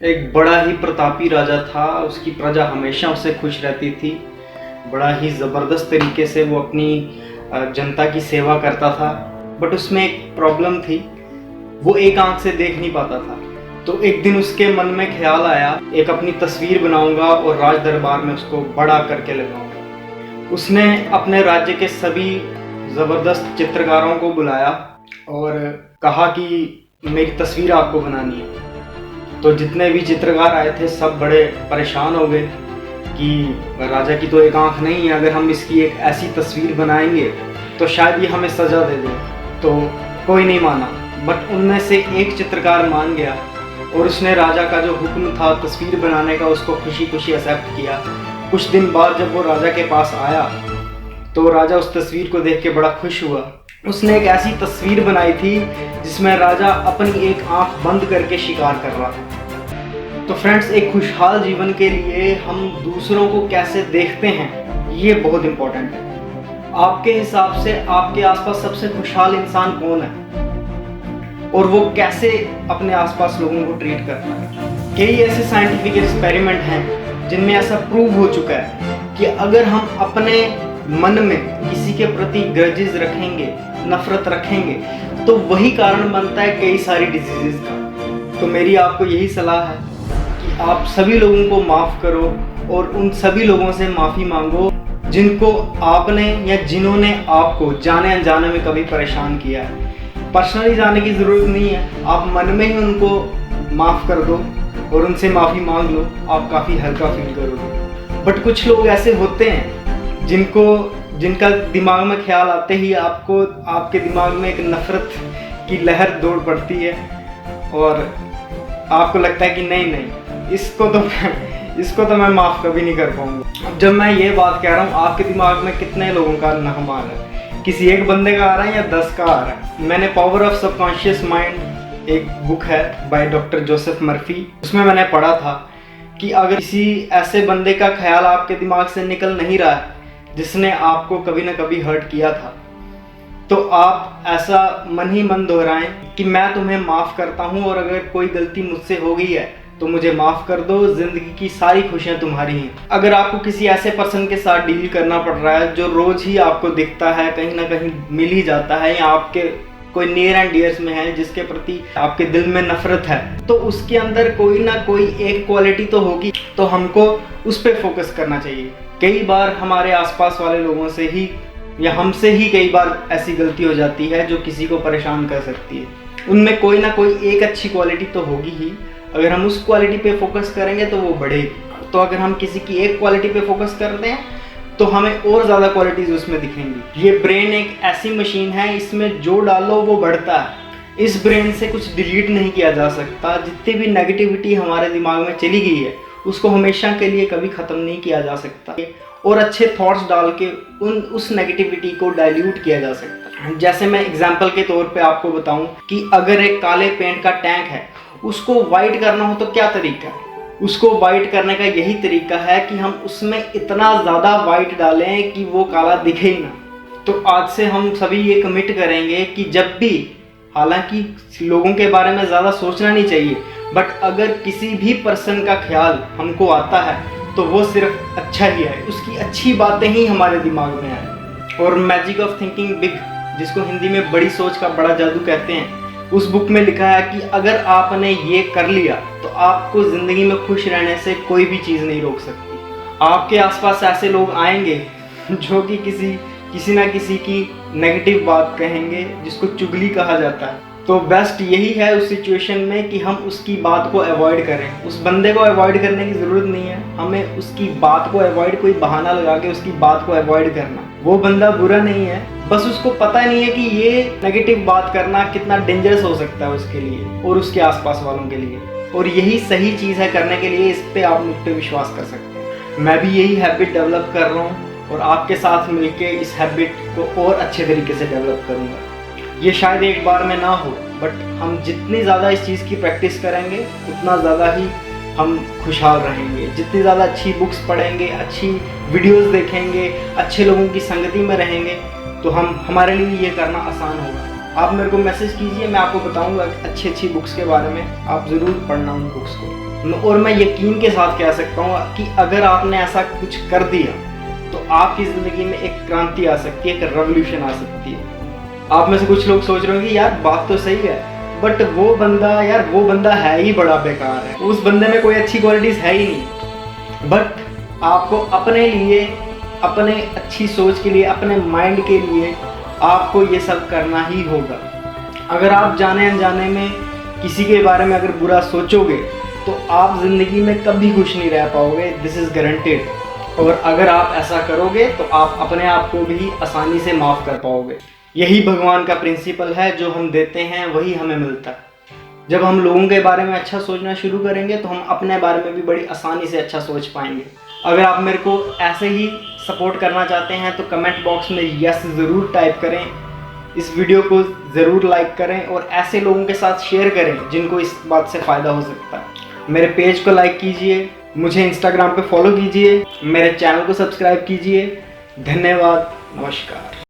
एक बड़ा ही प्रतापी राजा था। उसकी प्रजा हमेशा उससे खुश रहती थी। बड़ा ही ज़बरदस्त तरीके से वो अपनी जनता की सेवा करता था। बट उसमें एक प्रॉब्लम थी, वो एक आंख से देख नहीं पाता था। तो एक दिन उसके मन में ख्याल आया, एक अपनी तस्वीर बनाऊंगा और राज दरबार में उसको बड़ा करके लगाऊंगा। उसने अपने राज्य के सभी ज़बरदस्त चित्रकारों को बुलाया और कहा कि मेरी तस्वीर आपको बनानी है। तो जितने भी चित्रकार आए थे सब बड़े परेशान हो गए कि राजा की तो एक आंख नहीं है, अगर हम इसकी एक ऐसी तस्वीर बनाएंगे तो शायद ये हमें सज़ा दे दे। तो कोई नहीं माना, बट उनमें से एक चित्रकार मान गया और उसने राजा का जो हुक्म था तस्वीर बनाने का उसको खुशी खुशी एक्सेप्ट किया। कुछ दिन बाद जब वो राजा के पास आया तो राजा उस तस्वीर को देख के बड़ा खुश हुआ। उसने एक ऐसी तस्वीर बनाई थी जिसमें राजा अपनी एक आंख बंद करके शिकार कर रहा था। तो फ्रेंड्स, एक खुशहाल जीवन के लिए हम दूसरों को कैसे देखते हैं ये बहुत इंपॉर्टेंट है। आपके हिसाब से आपके आसपास सबसे खुशहाल इंसान कौन है और वो कैसे अपने आसपास लोगों को ट्रीट करता है। कई ऐसे साइंटिफिक एक्सपेरिमेंट हैं जिनमें ऐसा प्रूव हो चुका है कि अगर हम अपने मन में किसी के प्रति ग्रजेस रखेंगे, नफरत रखेंगे, तो वही कारण बनता है कई सारी डिजीजेस का। तो मेरी आपको यही सलाह है कि आप सभी लोगों को माफ़ करो और उन सभी लोगों से माफ़ी मांगो जिनको आपने या जिन्होंने आपको जाने अनजाने में कभी परेशान किया है। पर्सनली जाने की ज़रूरत नहीं है, आप मन में ही उनको माफ़ कर दो और उनसे माफ़ी मांग लो, आप काफ़ी हल्का फील करोगे। बट कुछ लोग ऐसे होते हैं जिनका दिमाग में ख्याल आते ही आपके दिमाग में एक नफ़रत की लहर दौड़ पड़ती है और आपको लगता है कि नहीं इसको तो मैं माफ़ कभी नहीं कर पाऊंगा। अब जब मैं ये बात कह रहा हूँ, आपके दिमाग में कितने लोगों का नाम आ रहा है? किसी एक बंदे का आ रहा है या 10 का आ रहा है? मैंने पावर ऑफ सबकॉन्शियस माइंड एक बुक है बाय डॉक्टर जोसेफ मर्फी, उसमें मैंने पढ़ा था कि अगर किसी ऐसे बंदे का ख्याल आपके दिमाग से निकल नहीं रहा है जिसने आपको कभी ना कभी हर्ट किया था, तो आप ऐसा मन ही मन दोहराएं कि मैं तुम्हें माफ़ करता हूँ और अगर कोई गलती मुझसे हो गई है तो मुझे माफ़ कर दो, ज़िंदगी की सारी खुशियाँ तुम्हारी हैं। अगर आपको किसी ऐसे पर्सन के साथ डील करना पड़ रहा है जो रोज़ ही आपको दिखता है, कहीं ना कहीं मिल ही जाता है, या आपके कोई नियर एंड डियर्स में है जिसके प्रति आपके दिल में नफरत है, तो उसके अंदर कोई ना कोई एक क्वालिटी तो होगी, तो हमको उस पर फोकस करना चाहिए। कई बार हमारे आसपास वाले लोगों से ही या हमसे ही कई बार ऐसी गलती हो जाती है जो किसी को परेशान कर सकती है। उनमें कोई ना कोई एक अच्छी क्वालिटी तो होगी ही, अगर हम उस क्वालिटी पे फोकस करेंगे तो वो बढ़ेगी। तो अगर हम किसी की एक क्वालिटी पे फोकस करते हैं तो हमें और ज़्यादा क्वालिटीज़ उसमें दिखेंगी। ये ब्रेन एक ऐसी मशीन है, इसमें जो डालो वो बढ़ता है। इस ब्रेन से कुछ डिलीट नहीं किया जा सकता। जितनी भी नेगेटिविटी हमारे दिमाग में चली गई है उसको हमेशा के लिए कभी ख़त्म नहीं किया जा सकता और अच्छे थॉट्स डाल के उस नेगेटिविटी को डाइल्यूट किया जा सकता है। जैसे मैं एग्जांपल के तौर पे आपको बताऊं कि अगर एक काले पेंट का टैंक है, उसको वाइट करना हो तो क्या तरीका है? उसको वाइट करने का यही तरीका है कि हम उसमें इतना ज़्यादा वाइट डालें कि वो काला दिखे ही ना। तो आज से हम सभी ये कमिट करेंगे कि जब भी, हालांकि लोगों के बारे में ज़्यादा सोचना नहीं चाहिए, बट अगर किसी भी पर्सन का ख्याल हमको आता है तो वो सिर्फ अच्छा ही है, उसकी अच्छी बातें ही हमारे दिमाग में आए। और मैजिक ऑफ थिंकिंग बिग, जिसको हिंदी में बड़ी सोच का बड़ा जादू कहते हैं, उस बुक में लिखा है कि अगर आपने ये कर लिया तो आपको ज़िंदगी में खुश रहने से कोई भी चीज़ नहीं रोक सकती। आपके आसपास ऐसे लोग आएंगे जो कि किसी ना किसी की नेगेटिव बात कहेंगे, जिसको चुगली कहा जाता है। तो बेस्ट यही है उस सिचुएशन में कि हम उसकी बात को अवॉइड करें। उस बंदे को अवॉइड करने की ज़रूरत नहीं है, हमें उसकी बात को अवॉइड, कोई बहाना लगा के उसकी बात को अवॉइड करना। वो बंदा बुरा नहीं है, बस उसको पता नहीं है कि ये नेगेटिव बात करना कितना डेंजरस हो सकता है उसके लिए और उसके आसपास वालों के लिए। और यही सही चीज़ है करने के लिए, इस पर आप मुझ पर विश्वास कर सकते हैं। मैं भी यही हैबिट डेवलप कर रहा हूँ और आपके साथ मिलके इस हैबिट को और अच्छे तरीके से डेवलप करूँगा। ये शायद एक बार में ना हो, बट हम जितनी ज़्यादा इस चीज़ की प्रैक्टिस करेंगे उतना ज़्यादा ही हम खुशहाल रहेंगे। जितनी ज़्यादा अच्छी बुक्स पढ़ेंगे, अच्छी वीडियोस देखेंगे, अच्छे लोगों की संगति में रहेंगे, तो हमारे लिए ये करना आसान होगा। आप मेरे को मैसेज कीजिए, मैं आपको बताऊंगा अच्छी बुक्स के बारे में, आप ज़रूर पढ़ना उन बुक्स को। और मैं यकीन के साथ कह सकता हूँ कि अगर आपने ऐसा कुछ कर दिया तो आपकी ज़िंदगी में एक क्रांति आ सकती है, एक रेवोल्यूशन आ सकती है। आप में से कुछ लोग सोच रहे होंगे यार बात तो सही है, बट वो बंदा है ही बड़ा बेकार है, उस बंदे में कोई अच्छी क्वालिटीज़ है ही नहीं। बट आपको अपने लिए, अपने अच्छी सोच के लिए, अपने माइंड के लिए आपको ये सब करना ही होगा। अगर आप जाने अनजाने में किसी के बारे में अगर बुरा सोचोगे तो आप ज़िंदगी में कभी खुश नहीं रह पाओगे, दिस इज़ गारंटेड। और अगर आप ऐसा करोगे तो आप अपने आप को भी आसानी से माफ़ कर पाओगे। यही भगवान का प्रिंसिपल है, जो हम देते हैं वही हमें मिलता है। जब हम लोगों के बारे में अच्छा सोचना शुरू करेंगे तो हम अपने बारे में भी बड़ी आसानी से अच्छा सोच पाएंगे। अगर आप मेरे को ऐसे ही सपोर्ट करना चाहते हैं तो कमेंट बॉक्स में यस ज़रूर टाइप करें, इस वीडियो को ज़रूर लाइक करें और ऐसे लोगों के साथ शेयर करें जिनको इस बात से फ़ायदा हो सकता है। मेरे पेज को लाइक कीजिए, मुझे इंस्टाग्राम पे फॉलो कीजिए, मेरे चैनल को सब्सक्राइब कीजिए। धन्यवाद, नमस्कार।